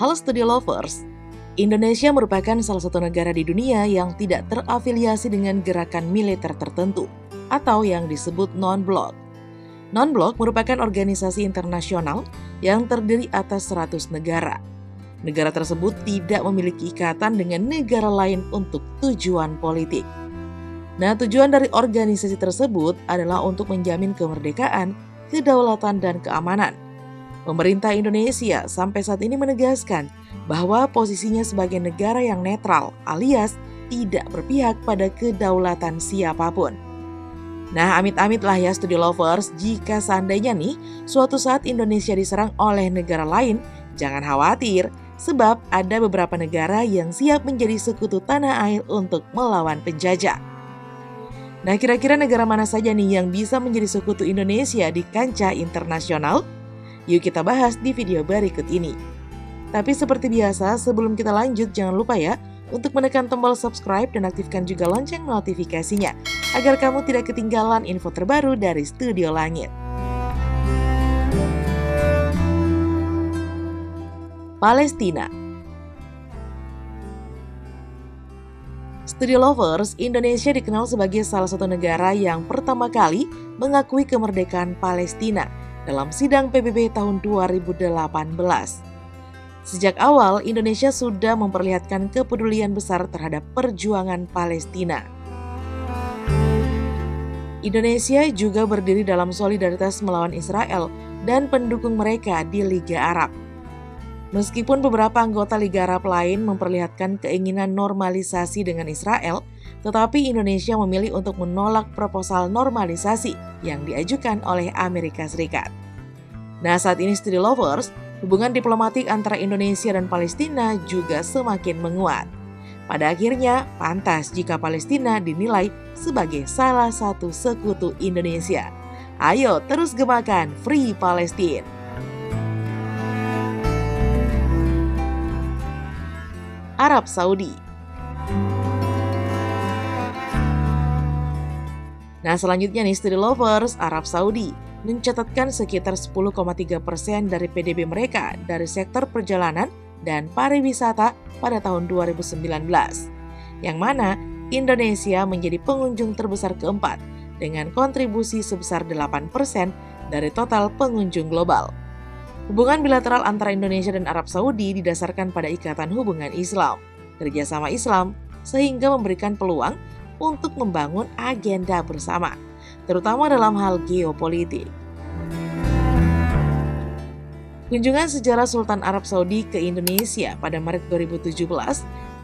Halo Studio Lovers, Indonesia merupakan salah satu negara di dunia yang tidak terafiliasi dengan gerakan militer tertentu atau yang disebut non-blok. Non-blok merupakan organisasi internasional yang terdiri atas 100 negara. Negara tersebut tidak memiliki ikatan dengan negara lain untuk tujuan politik. Nah, tujuan dari organisasi tersebut adalah untuk menjamin kemerdekaan, kedaulatan, dan keamanan. Pemerintah Indonesia sampai saat ini menegaskan bahwa posisinya sebagai negara yang netral alias tidak berpihak pada kedaulatan siapapun. Nah, amit-amit lah ya Studio Lovers, jika seandainya nih suatu saat Indonesia diserang oleh negara lain, jangan khawatir sebab ada beberapa negara yang siap menjadi sekutu tanah air untuk melawan penjajah. Nah, kira-kira negara mana saja nih yang bisa menjadi sekutu Indonesia di kancah internasional? Yuk kita bahas di video berikut ini. Tapi seperti biasa, sebelum kita lanjut jangan lupa ya untuk menekan tombol subscribe dan aktifkan juga lonceng notifikasinya agar kamu tidak ketinggalan info terbaru dari Studio Langit. Palestina. Studio Lovers, Indonesia dikenal sebagai salah satu negara yang pertama kali mengakui kemerdekaan Palestina dalam sidang PBB tahun 2018. Sejak awal, Indonesia sudah memperlihatkan kepedulian besar terhadap perjuangan Palestina. Indonesia juga berdiri dalam solidaritas melawan Israel dan pendukung mereka di Liga Arab. Meskipun beberapa anggota Liga Arab lain memperlihatkan keinginan normalisasi dengan Israel, tetapi Indonesia memilih untuk menolak proposal normalisasi yang diajukan oleh Amerika Serikat. Nah, saat ini Studio Lovers, hubungan diplomatik antara Indonesia dan Palestina juga semakin menguat. Pada akhirnya, pantas jika Palestina dinilai sebagai salah satu sekutu Indonesia. Ayo terus gemakan Free Palestine! Arab Saudi. Nah, selanjutnya nih Studio Lovers, Arab Saudi mencatatkan sekitar 10,3% dari PDB mereka dari sektor perjalanan dan pariwisata pada tahun 2019, yang mana Indonesia menjadi pengunjung terbesar keempat dengan kontribusi sebesar 8% dari total pengunjung global. Hubungan bilateral antara Indonesia dan Arab Saudi didasarkan pada ikatan hubungan Islam, kerjasama Islam, sehingga memberikan peluang untuk membangun agenda bersama, terutama dalam hal geopolitik. Kunjungan sejarah Sultan Arab Saudi ke Indonesia pada Maret 2017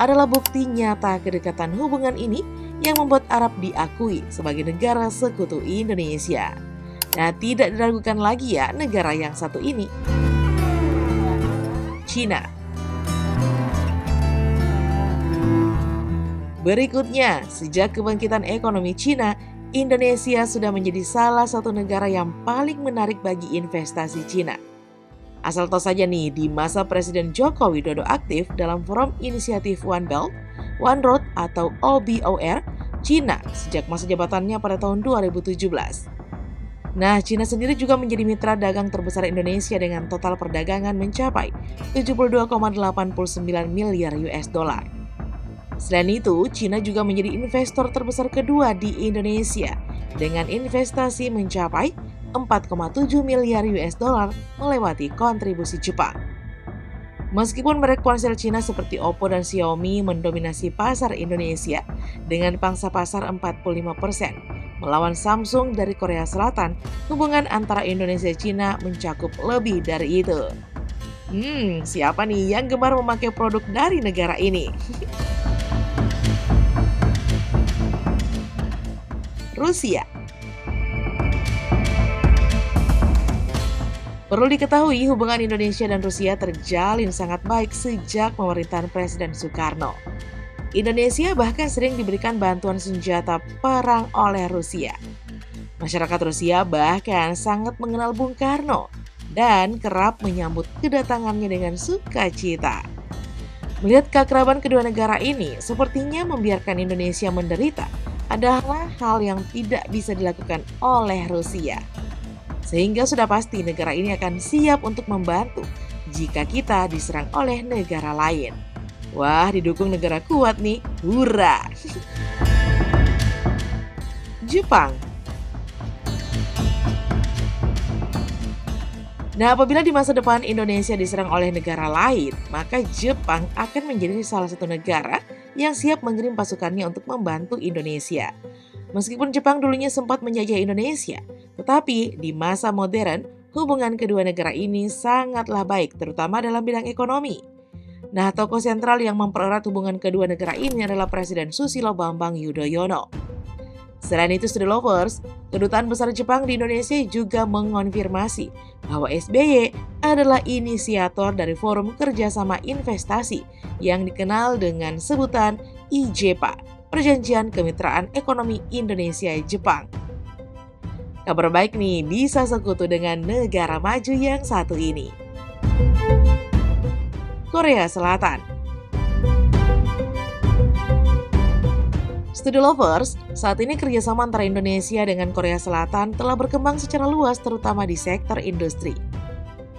adalah bukti nyata kedekatan hubungan ini yang membuat Arab diakui sebagai negara sekutu Indonesia. Nah, tidak diragukan lagi ya negara yang satu ini. Cina. Berikutnya, sejak kebangkitan ekonomi Cina, Indonesia sudah menjadi salah satu negara yang paling menarik bagi investasi Cina. Asal tahu saja nih, di masa Presiden Joko Widodo aktif dalam forum inisiatif One Belt, One Road atau OBOR, Cina sejak masa jabatannya pada tahun 2017. Nah, Cina sendiri juga menjadi mitra dagang terbesar Indonesia dengan total perdagangan mencapai 72,89 miliar US dollar. Selain itu, Cina juga menjadi investor terbesar kedua di Indonesia dengan investasi mencapai 4,7 miliar US dollar melewati kontribusi Jepang. Meskipun merek ponsel Cina seperti Oppo dan Xiaomi mendominasi pasar Indonesia dengan pangsa pasar 45%, melawan Samsung dari Korea Selatan, hubungan antara Indonesia dan Cina mencakup lebih dari itu. Siapa nih yang gemar memakai produk dari negara ini? Rusia. Perlu diketahui, hubungan Indonesia dan Rusia terjalin sangat baik sejak pemerintahan Presiden Soekarno. Indonesia bahkan sering diberikan bantuan senjata perang oleh Rusia. Masyarakat Rusia bahkan sangat mengenal Bung Karno dan kerap menyambut kedatangannya dengan sukacita. Melihat keakraban kedua negara ini, sepertinya membiarkan Indonesia menderita adalah hal yang tidak bisa dilakukan oleh Rusia. Sehingga sudah pasti negara ini akan siap untuk membantu jika kita diserang oleh negara lain. Wah, didukung negara kuat nih. Hurra! Jepang. Nah, apabila di masa depan Indonesia diserang oleh negara lain, maka Jepang akan menjadi salah satu negara yang siap mengirim pasukannya untuk membantu Indonesia. Meskipun Jepang dulunya sempat menjajah Indonesia, tetapi di masa modern, hubungan kedua negara ini sangatlah baik, terutama dalam bidang ekonomi. Nah, tokoh sentral yang mempererat hubungan kedua negara ini adalah Presiden Susilo Bambang Yudhoyono. Selain itu, Studi Lovers, Kedutaan Besar Jepang di Indonesia juga mengonfirmasi bahwa SBY adalah inisiator dari Forum Kerjasama Investasi yang dikenal dengan sebutan IJEPA, Perjanjian Kemitraan Ekonomi Indonesia-Jepang. Kabar baik nih, bisa sekutu dengan negara maju yang satu ini. Korea Selatan. Studi Lovers, saat ini kerjasama antara Indonesia dengan Korea Selatan telah berkembang secara luas terutama di sektor industri.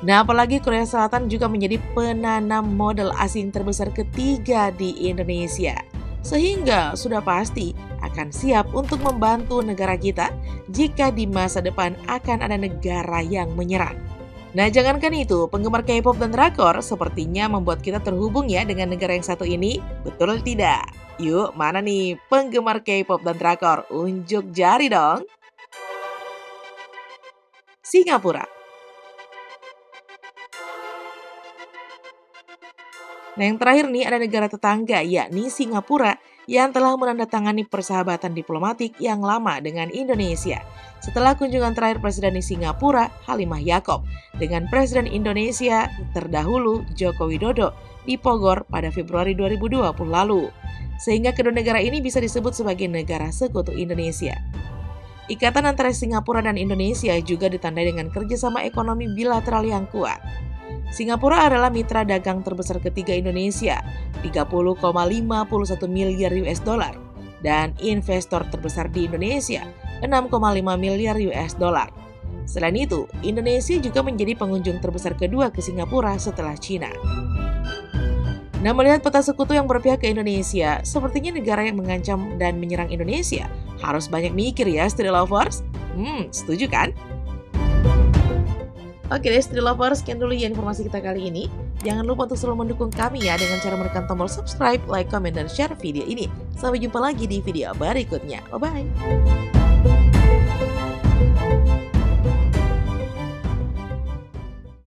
Nah, apalagi Korea Selatan juga menjadi penanam modal asing terbesar ketiga di Indonesia. Sehingga sudah pasti akan siap untuk membantu negara kita jika di masa depan akan ada negara yang menyerang. Nah, jangankan itu, penggemar K-pop dan drakor sepertinya membuat kita terhubung ya dengan negara yang satu ini, betul tidak? Yuk, mana nih penggemar K-pop dan drakor? Unjuk jari dong! Singapura. Nah, yang terakhir nih ada negara tetangga, yakni Singapura, yang telah menandatangani persahabatan diplomatik yang lama dengan Indonesia. Setelah kunjungan terakhir Presiden di Singapura, Halimah Yacob, dengan Presiden Indonesia terdahulu Joko Widodo di Bogor pada Februari 2020 lalu. Sehingga kedua negara ini bisa disebut sebagai negara sekutu Indonesia. Ikatan antara Singapura dan Indonesia juga ditandai dengan kerjasama ekonomi bilateral yang kuat. Singapura adalah mitra dagang terbesar ketiga Indonesia, 30,51 miliar US dollar, dan investor terbesar di Indonesia, 6,5 miliar US dollar. Selain itu, Indonesia juga menjadi pengunjung terbesar kedua ke Singapura setelah Cina. Nah, melihat peta sekutu yang berpihak ke Indonesia, sepertinya negara yang mengancam dan menyerang Indonesia harus banyak mikir ya, Studi Lovers? Setuju kan? Oke deh, Studi Lovers, sekian dulu ya informasi kita kali ini. Jangan lupa untuk selalu mendukung kami ya dengan cara menekan tombol subscribe, like, comment, dan share video ini. Sampai jumpa lagi di video berikutnya. Bye-bye!